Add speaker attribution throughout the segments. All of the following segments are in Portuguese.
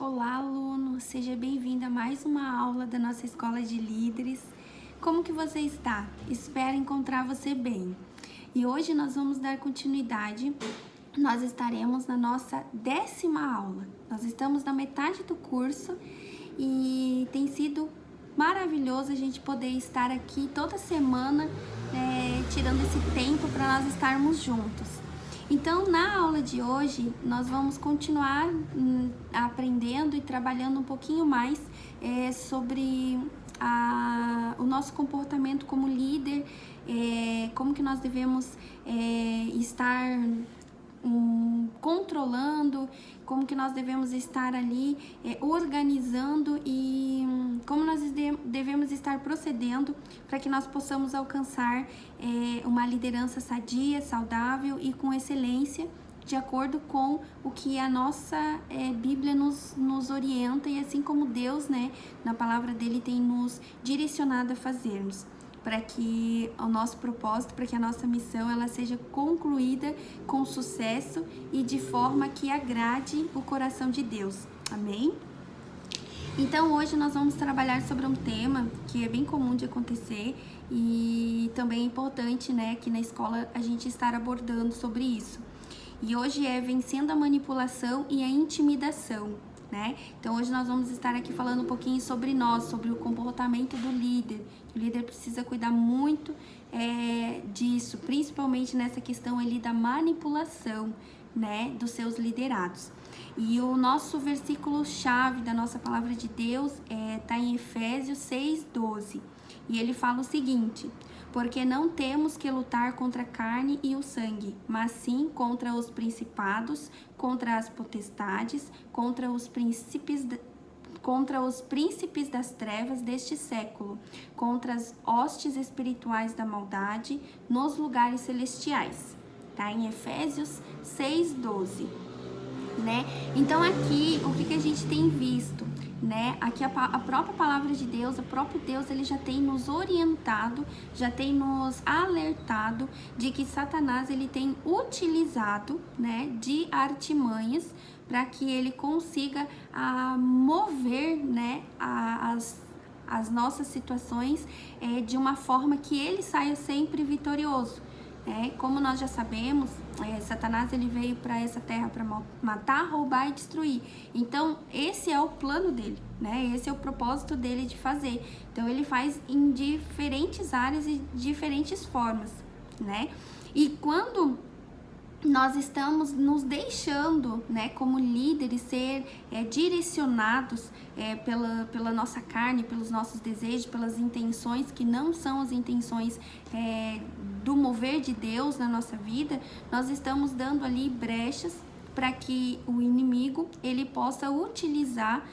Speaker 1: Olá, aluno! Seja bem-vindo a mais uma aula da nossa Escola de Líderes. Como que você está? Espero encontrar você bem. E hoje nós vamos dar continuidade. Nós estaremos na nossa 10ª aula. Nós estamos na metade do curso e tem sido maravilhoso a gente poder estar aqui toda semana, tirando esse tempo para nós estarmos juntos. Então, na aula de hoje, nós vamos continuar aprendendo e trabalhando um pouquinho mais sobre o nosso comportamento como líder, como que nós devemos estar controlando, como que nós devemos estar ali organizando e como nós devemos estar procedendo para que nós possamos alcançar uma liderança sadia, saudável e com excelência, de acordo com o que a nossa Bíblia nos orienta e assim como Deus, na palavra dele, tem nos direcionado a fazermos, para que o nosso propósito, para que a nossa missão ela seja concluída com sucesso e de forma que agrade o coração de Deus. Amém? Então hoje nós vamos trabalhar sobre um tema que é bem comum de acontecer e também é importante, que na escola a gente estar abordando sobre isso. E hoje é vencendo a manipulação e a intimidação. Então hoje nós vamos estar aqui falando um pouquinho sobre nós, sobre o comportamento do líder. O líder precisa cuidar muito disso, principalmente nessa questão ali da manipulação, dos seus liderados. E o nosso versículo-chave da nossa palavra de Deus está em Efésios 6:12. E ele fala o seguinte: porque não temos que lutar contra a carne e o sangue, mas sim contra os principados, contra as potestades, contra os príncipes das trevas deste século, contra as hostes espirituais da maldade nos lugares celestiais. Tá em Efésios 6:12. Então aqui, o que a gente tem visto? Aqui a própria palavra de Deus, o próprio Deus, ele já tem nos orientado, já tem nos alertado de que Satanás ele tem utilizado, de artimanhas para que ele consiga mover, as nossas situações de uma forma que ele saia sempre vitorioso. Como nós já sabemos, Satanás ele veio para essa terra para matar, roubar e destruir. Então, esse é o plano dele, Esse é o propósito dele de fazer. Então, ele faz em diferentes áreas e diferentes formas, E quando nós estamos nos deixando, como líderes, ser direcionados pela nossa carne, pelos nossos desejos, pelas intenções que não são as intenções do mover de Deus na nossa vida, nós estamos dando ali brechas para que o inimigo ele possa utilizar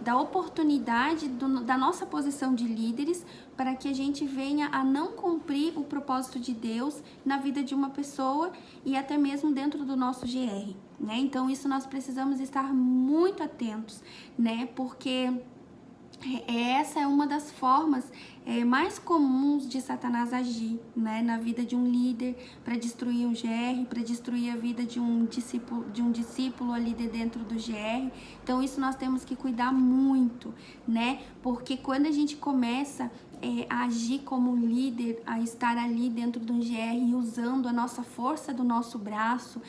Speaker 1: da oportunidade da nossa posição de líderes para que a gente venha a não cumprir o propósito de Deus na vida de uma pessoa e até mesmo dentro do nosso GR, Então isso nós precisamos estar muito atentos, porque essa é uma das formas mais comuns de Satanás agir, na vida de um líder, para destruir um GR, para destruir a vida de um discípulo ali de dentro do GR. Então isso nós temos que cuidar muito, porque quando a gente começa a agir como líder, a estar ali dentro de um GR e usando a nossa força do nosso braço,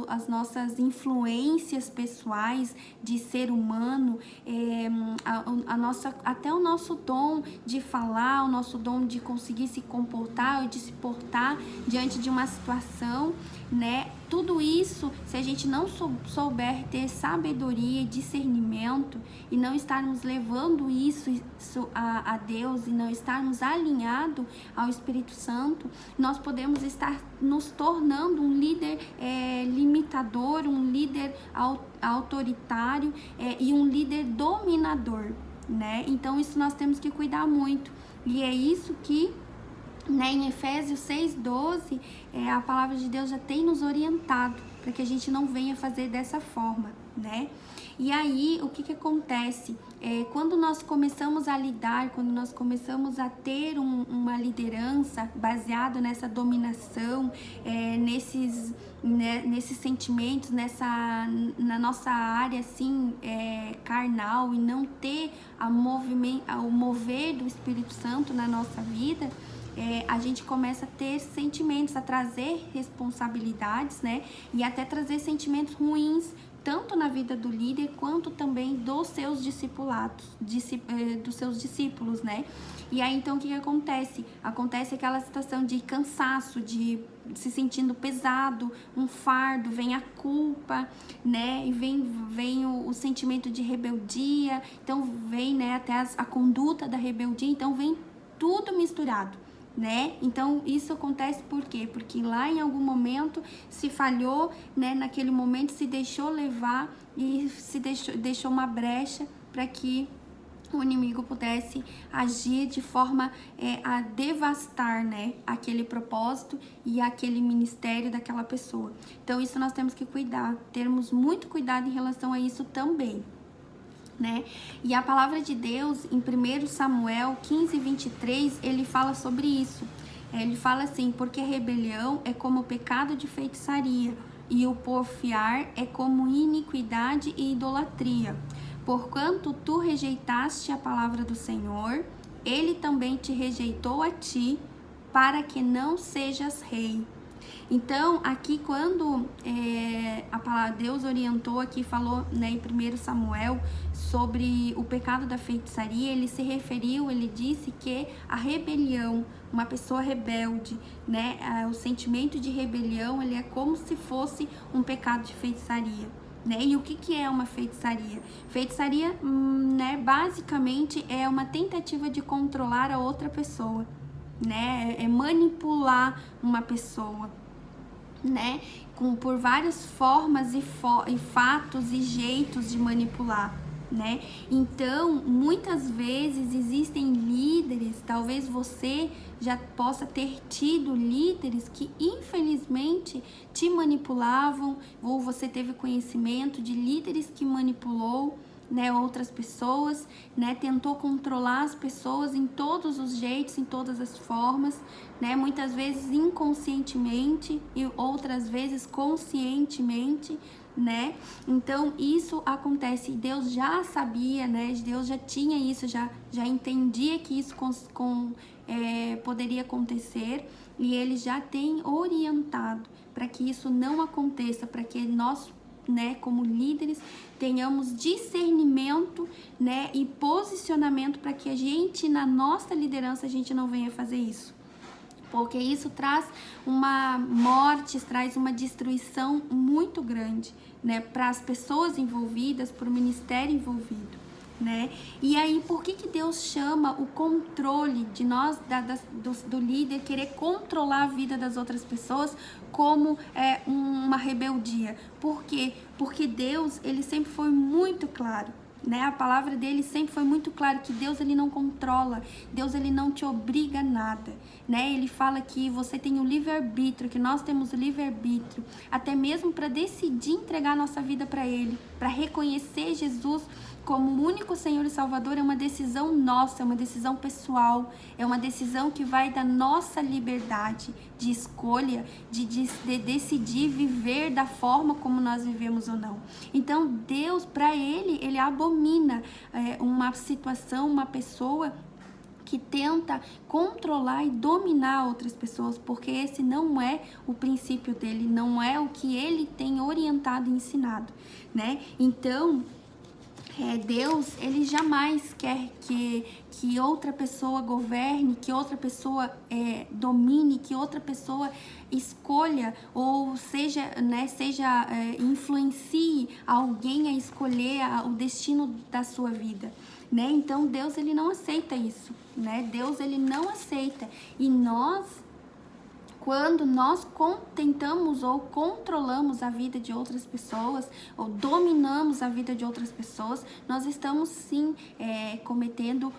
Speaker 1: as nossas influências pessoais de ser humano, até o nosso dom de falar, o nosso dom de conseguir se comportar ou de se portar diante de uma situação, tudo isso, se a gente não souber ter sabedoria e discernimento e não estarmos levando isso a Deus e não estarmos alinhados ao Espírito Santo, nós podemos estar nos tornando um líder limitador, um líder autoritário e um líder dominador, Então isso nós temos que cuidar muito e é isso que em Efésios 6:12, a palavra de Deus já tem nos orientado para que a gente não venha fazer dessa forma, E aí, o que que acontece? Quando nós começamos a lidar, quando nós começamos a ter uma liderança baseada nessa dominação, nesses sentimentos, na nossa área assim, carnal, e não ter o mover do Espírito Santo na nossa vida, a gente começa a ter sentimentos, a trazer responsabilidades, né? E até trazer sentimentos ruins, tanto na vida do líder, quanto também dos seus discipulados, dos seus discípulos, né? E aí, então, o que acontece? Acontece aquela situação de cansaço, de se sentindo pesado, um fardo, vem a culpa, né? E vem o sentimento de rebeldia, então vem, né, até a conduta da rebeldia, então vem tudo misturado, né? Então isso acontece por quê? Porque lá em algum momento se falhou, né? Naquele momento se deixou levar e se deixou uma brecha para que o inimigo pudesse agir de forma a devastar, né, aquele propósito e aquele ministério daquela pessoa. Então isso nós temos que cuidar, termos muito cuidado em relação a isso também, né? E a palavra de Deus em 1 Samuel 15:23, ele fala sobre isso. Ele fala assim: porque a rebelião é como o pecado de feitiçaria, e o porfiar é como iniquidade e idolatria. Porquanto tu rejeitaste a palavra do Senhor, ele também te rejeitou a ti, para que não sejas rei. Então, aqui quando a palavra Deus orientou aqui, falou, né, em 1 Samuel sobre o pecado da feitiçaria, ele se referiu, ele disse que a rebelião, uma pessoa rebelde, né, o sentimento de rebelião, ele é como se fosse um pecado de feitiçaria. Né? E o que é uma feitiçaria? Feitiçaria, né, basicamente é uma tentativa de controlar a outra pessoa, né? É manipular uma pessoa, né? Por várias formas e fatos e jeitos de manipular, né? Então, muitas vezes existem líderes, talvez você já possa ter tido líderes que infelizmente te manipulavam, ou você teve conhecimento de líderes que manipulou, né, outras pessoas, né, tentou controlar as pessoas em todos os jeitos, em todas as formas, né, muitas vezes inconscientemente e outras vezes conscientemente, né? Então isso acontece, e Deus já sabia, né? Deus já tinha isso, já entendia que isso poderia acontecer, e ele já tem orientado para que isso não aconteça, para que nós, né, como líderes, tenhamos discernimento, né, e posicionamento para que a gente, na nossa liderança, a gente não venha fazer isso. Porque isso traz uma morte, traz uma destruição muito grande, né, para as pessoas envolvidas, para o ministério envolvido, né? E aí, por que Deus chama o controle de nós, do líder, querer controlar a vida das outras pessoas como uma rebeldia? Por quê? Porque Deus, ele sempre foi muito claro, né? A palavra dele sempre foi muito clara que Deus, ele não controla, Deus, ele não te obriga a nada, né? Ele fala que você tem o livre-arbítrio, que nós temos o livre-arbítrio, até mesmo para decidir entregar a nossa vida para ele, para reconhecer Jesus como o único Senhor e Salvador. É uma decisão nossa, é uma decisão pessoal, é uma decisão que vai da nossa liberdade de escolha, de decidir viver da forma como nós vivemos ou não. Então Deus, para ele abomina uma situação, uma pessoa que tenta controlar e dominar outras pessoas, porque esse não é o princípio dele, não é o que ele tem orientado e ensinado, né? Então Deus, ele jamais quer que outra pessoa governe, que outra pessoa domine, que outra pessoa escolha, ou seja, né, influencie alguém a escolher o destino da sua vida, né? Então Deus, ele não aceita isso, né? Deus, ele não aceita. E nós, quando nós tentamos ou controlamos a vida de outras pessoas, ou dominamos a vida de outras pessoas, nós estamos sim cometendo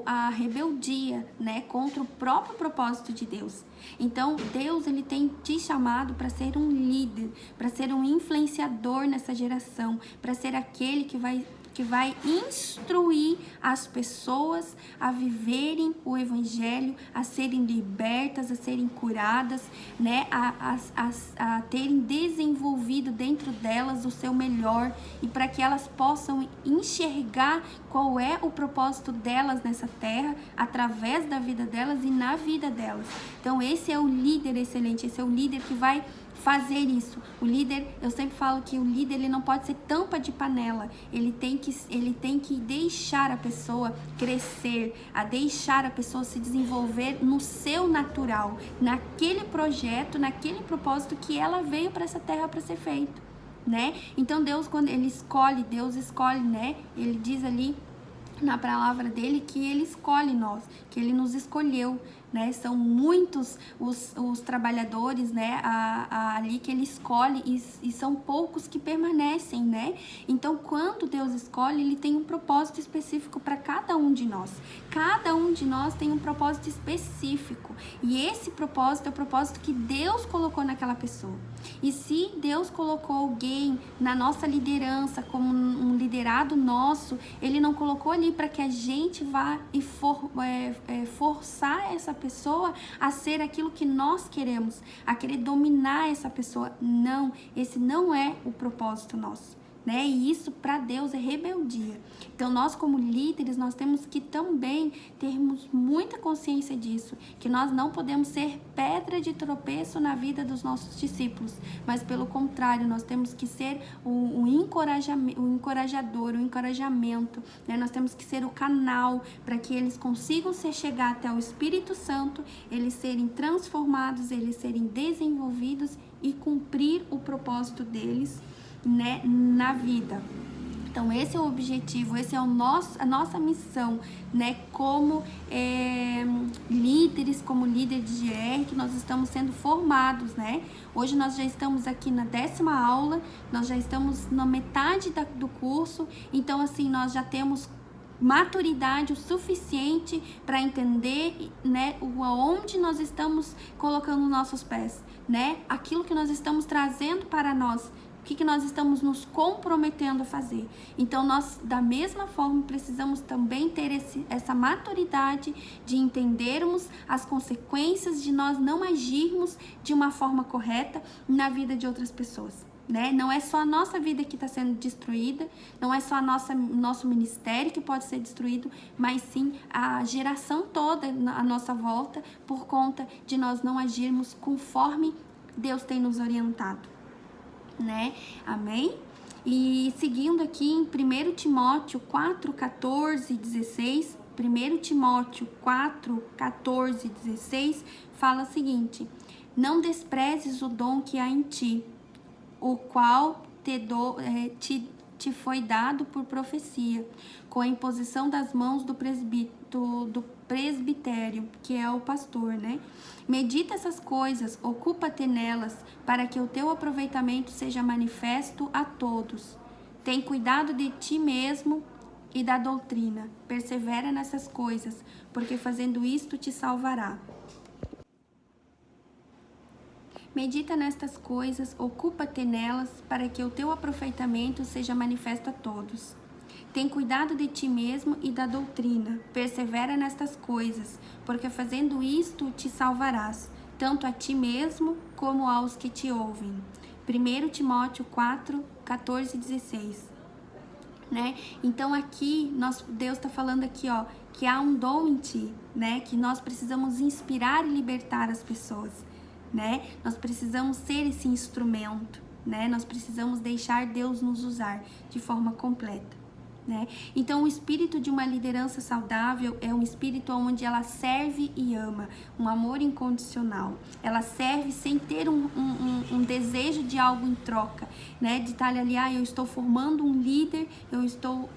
Speaker 1: a rebeldia, né, contra o próprio propósito de Deus. Então, Deus, ele tem te chamado para ser um líder, para ser um influenciador nessa geração, para ser aquele que vai instruir as pessoas a viverem o evangelho, a serem libertas, a serem curadas, né? A terem desenvolvido dentro delas o seu melhor, e para que elas possam enxergar qual é o propósito delas nessa terra, através da vida delas e na vida delas. Então esse é o líder excelente, esse é o líder que vai fazer isso. O líder, eu sempre falo que o líder, ele não pode ser tampa de panela, ele tem que deixar a pessoa crescer, a deixar a pessoa se desenvolver no seu natural, naquele projeto, naquele propósito que ela veio para essa terra para ser feito, né? Então Deus, quando Deus escolhe, né? Ele diz ali na palavra dele que ele escolhe nós, que ele nos escolheu, né? São muitos os trabalhadores, né, ali que ele escolhe, e são poucos que permanecem, né? Então, quando Deus escolhe, ele tem um propósito específico para cada um de nós. Cada um de nós tem um propósito específico, e esse propósito é o propósito que Deus colocou naquela pessoa. E se Deus colocou alguém na nossa liderança como um liderado nosso, ele não colocou ali para que a gente vá e forçar essa pessoa a ser aquilo que nós queremos, a querer dominar essa pessoa. Não, esse não é o propósito nosso, né? E isso para Deus é rebeldia. Então nós, como líderes, nós temos que também termos muita consciência disso, que nós não podemos ser pedra de tropeço na vida dos nossos discípulos, mas pelo contrário, nós temos que ser o encorajador, o encorajamento, né? Nós temos que ser o canal para que eles consigam chegar até o Espírito Santo, eles serem transformados, eles serem desenvolvidos e cumprir o propósito deles, né, na vida. Então esse é o objetivo, esse é a nossa missão, né, como líderes, como líder de GR, que nós estamos sendo formados, né? Hoje nós já estamos aqui na 10ª aula, nós já estamos na metade do curso, então assim, nós já temos maturidade o suficiente para entender, né, onde nós estamos colocando nossos pés, né? Aquilo que nós estamos trazendo para nós, o que nós estamos nos comprometendo a fazer. Então nós, da mesma forma, precisamos também ter essa maturidade de entendermos as consequências de nós não agirmos de uma forma correta na vida de outras pessoas, né? Não é só a nossa vida que está sendo destruída, não é só nosso ministério que pode ser destruído, mas sim a geração toda à nossa volta, por conta de nós não agirmos conforme Deus tem nos orientado, né? Amém? E seguindo aqui em 1 Timóteo 4, 14 e 16, 1 Timóteo 4, 14 e 16, fala o seguinte: não desprezes o dom que há em ti, o qual te foi dado por profecia, com a imposição das mãos do presbitério, que é o pastor, né? Medita essas coisas, ocupa-te nelas, para que o teu aproveitamento seja manifesto a todos. Tem cuidado de ti mesmo e da doutrina. Persevera nessas coisas, porque fazendo isto te salvará. Medita nestas coisas, ocupa-te nelas, para que o teu aproveitamento seja manifesto a todos. Tem cuidado de ti mesmo e da doutrina. Persevera nestas coisas, porque fazendo isto te salvarás, tanto a ti mesmo como aos que te ouvem. 1 Timóteo 4, 14 e 16. Né? Então aqui, Deus está falando aqui, ó, que há um dom em ti, né? Que nós precisamos inspirar e libertar as pessoas, né? Nós precisamos ser esse instrumento, né? Nós precisamos deixar Deus nos usar de forma completa. né? Então, o espírito de uma liderança saudável é um espírito onde ela serve e ama, um amor incondicional. Ela serve sem ter um desejo de algo em troca, né? De estar ali, eu estou formando um líder, eu estou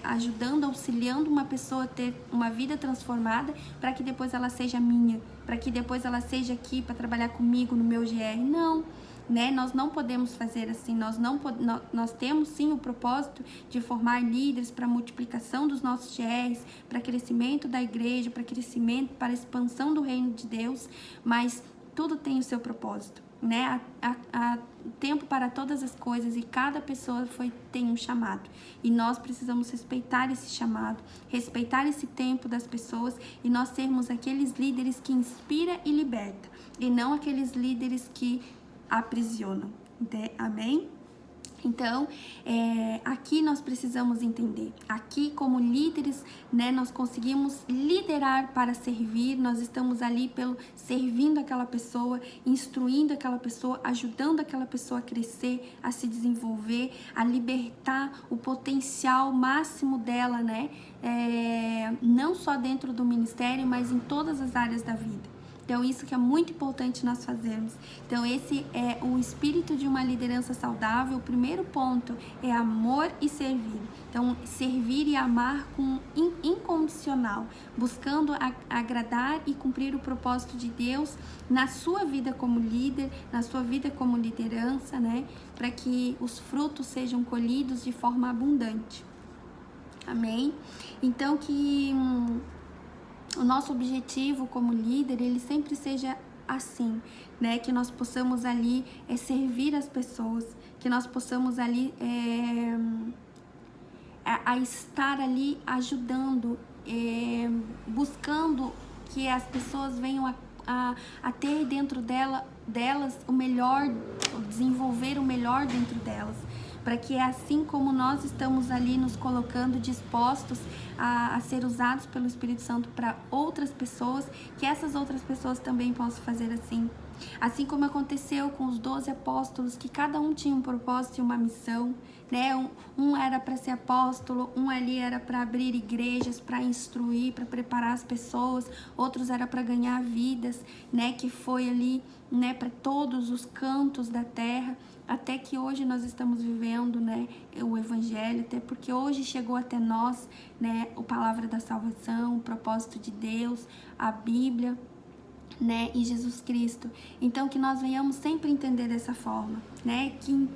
Speaker 1: ajudando, auxiliando uma pessoa a ter uma vida transformada para que depois ela seja minha, para que depois ela seja aqui para trabalhar comigo no meu GR. Não. Né? Nós não podemos fazer assim, nós temos sim o propósito de formar líderes para multiplicação dos nossos GRs, para crescimento da igreja, para crescimento, para expansão do reino de Deus, mas tudo tem o seu propósito, né? Há tempo para todas as coisas e cada pessoa tem um chamado, e nós precisamos respeitar esse chamado, respeitar esse tempo das pessoas, e nós sermos aqueles líderes que inspira e liberta, e não aqueles líderes que aprisionam, amém? Então, aqui nós precisamos entender, aqui como líderes, né, nós conseguimos liderar para servir, nós estamos ali servindo aquela pessoa, instruindo aquela pessoa, ajudando aquela pessoa a crescer, a se desenvolver, a libertar o potencial máximo dela, né, não só dentro do ministério, mas em todas as áreas da vida. Então, isso que é muito importante nós fazermos. Então, esse é o espírito de uma liderança saudável. O primeiro ponto é amor e servir. Então, servir e amar com incondicional, buscando agradar e cumprir o propósito de Deus na sua vida como líder, na sua vida como liderança, né? Para que os frutos sejam colhidos de forma abundante. Amém? Então, que o nosso objetivo como líder, ele sempre seja assim, né? Que nós possamos ali servir as pessoas, que nós possamos ali estar ali ajudando, buscando que as pessoas venham a ter dentro delas o melhor, desenvolver o melhor dentro delas, para que assim como nós estamos ali nos colocando dispostos a ser usados pelo Espírito Santo para outras pessoas, que essas outras pessoas também possam fazer assim. Assim como aconteceu com os 12 apóstolos, que cada um tinha um propósito e uma missão, né? Um era para ser apóstolo, um ali era para abrir igrejas, para instruir, para preparar as pessoas, outros era para ganhar vidas, né? Que foi ali, né, para todos os cantos da terra, até que hoje nós estamos vivendo, né, o Evangelho, até porque hoje chegou até nós, né, a palavra da salvação, o propósito de Deus, a Bíblia, né, e Jesus Cristo. Então, que nós venhamos sempre entender dessa forma, né, que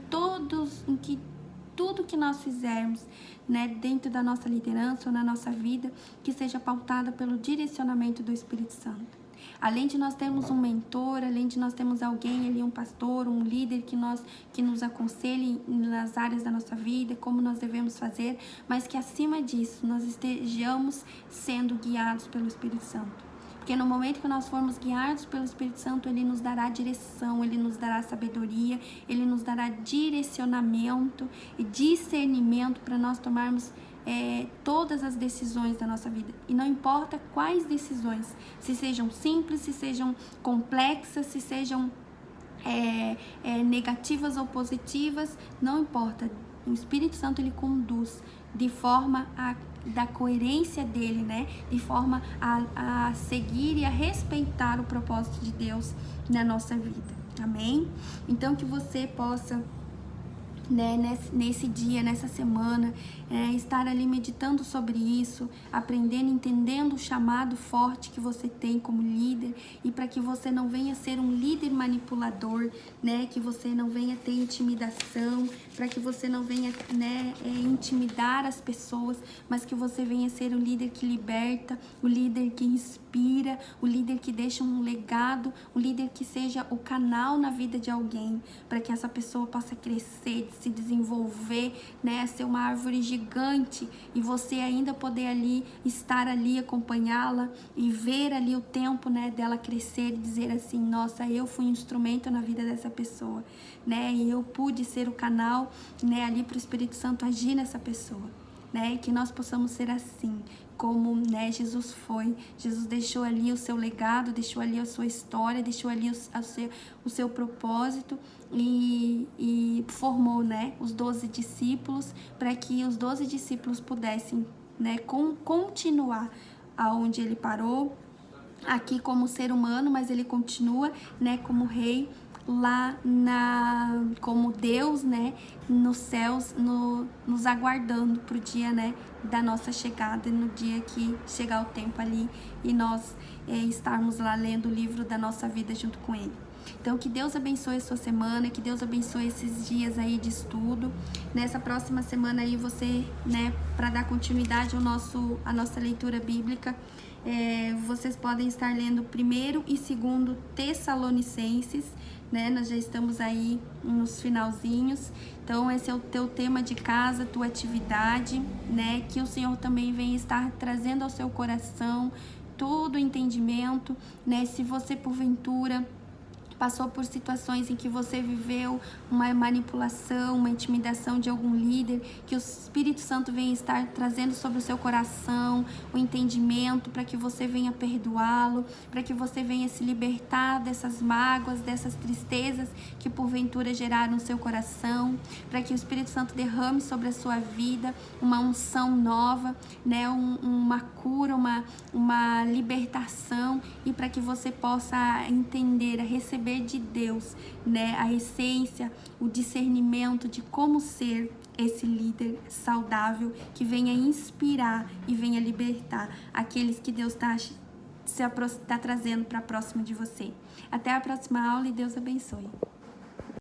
Speaker 1: tudo que nós fizermos, né, dentro da nossa liderança ou na nossa vida, que seja pautada pelo direcionamento do Espírito Santo. Além de nós termos um mentor, além de nós termos alguém ali, um pastor, um líder que nos aconselhe nas áreas da nossa vida, como nós devemos fazer, mas que acima disso nós estejamos sendo guiados pelo Espírito Santo. Porque no momento que nós formos guiados pelo Espírito Santo, Ele nos dará direção, Ele nos dará sabedoria, Ele nos dará direcionamento e discernimento para nós tomarmos todas as decisões da nossa vida. E não importa quais decisões, se sejam simples, se sejam complexas, se sejam negativas ou positivas, não importa. O Espírito Santo, ele conduz de forma da coerência dele, né? De forma a seguir e a respeitar o propósito de Deus na nossa vida. Amém? Então, que você possa, né, nesse dia, nessa semana, estar ali meditando sobre isso, aprendendo, entendendo o chamado forte que você tem como líder, e para que você não venha ser um líder manipulador, né, que você não venha ter intimidação, para que você não venha, né, intimidar as pessoas, mas que você venha ser o líder que liberta, o líder que inspira, o líder que deixa um legado, o líder que seja o canal na vida de alguém, para que essa pessoa possa crescer, se desenvolver, né, ser uma árvore gigante, e você ainda poder ali estar ali, acompanhá-la e ver ali o tempo, né, dela crescer e dizer assim: nossa, eu fui um instrumento na vida dessa pessoa, né, e eu pude ser o canal, né, ali para o Espírito Santo agir nessa pessoa, né, e que nós possamos ser assim, como, né, Jesus foi. Jesus deixou ali o seu legado, deixou ali a sua história, deixou ali o seu propósito, e ele formou, né, os 12 discípulos, para que os 12 discípulos pudessem, né, continuar aonde ele parou, aqui como ser humano, mas ele continua, né, como rei, lá como Deus, né, nos céus, nos aguardando pro dia, né, da nossa chegada, no dia que chegar o tempo ali e nós estarmos lá lendo o livro da nossa vida junto com ele. Então, que Deus abençoe a sua semana, que Deus abençoe esses dias aí de estudo. Nessa próxima semana aí você, né, para dar continuidade à nossa leitura bíblica, vocês podem estar lendo 1º e 2º Tessalonicenses, né? Nós já estamos aí nos finalzinhos. Então, esse é o teu tema de casa, tua atividade, né? Que o Senhor também vem estar trazendo ao seu coração todo o entendimento, né? Se você, porventura, passou por situações em que você viveu uma manipulação, uma intimidação de algum líder, que o Espírito Santo venha estar trazendo sobre o seu coração o entendimento para que você venha perdoá-lo, para que você venha se libertar dessas mágoas, dessas tristezas que porventura geraram no seu coração, para que o Espírito Santo derrame sobre a sua vida uma unção nova, né, uma cura, uma libertação, e para que você possa entender, receber de Deus, né, a essência, o discernimento de como ser esse líder saudável que venha inspirar e venha libertar aqueles que Deus está trazendo para próximo de você. Até a próxima aula e Deus abençoe.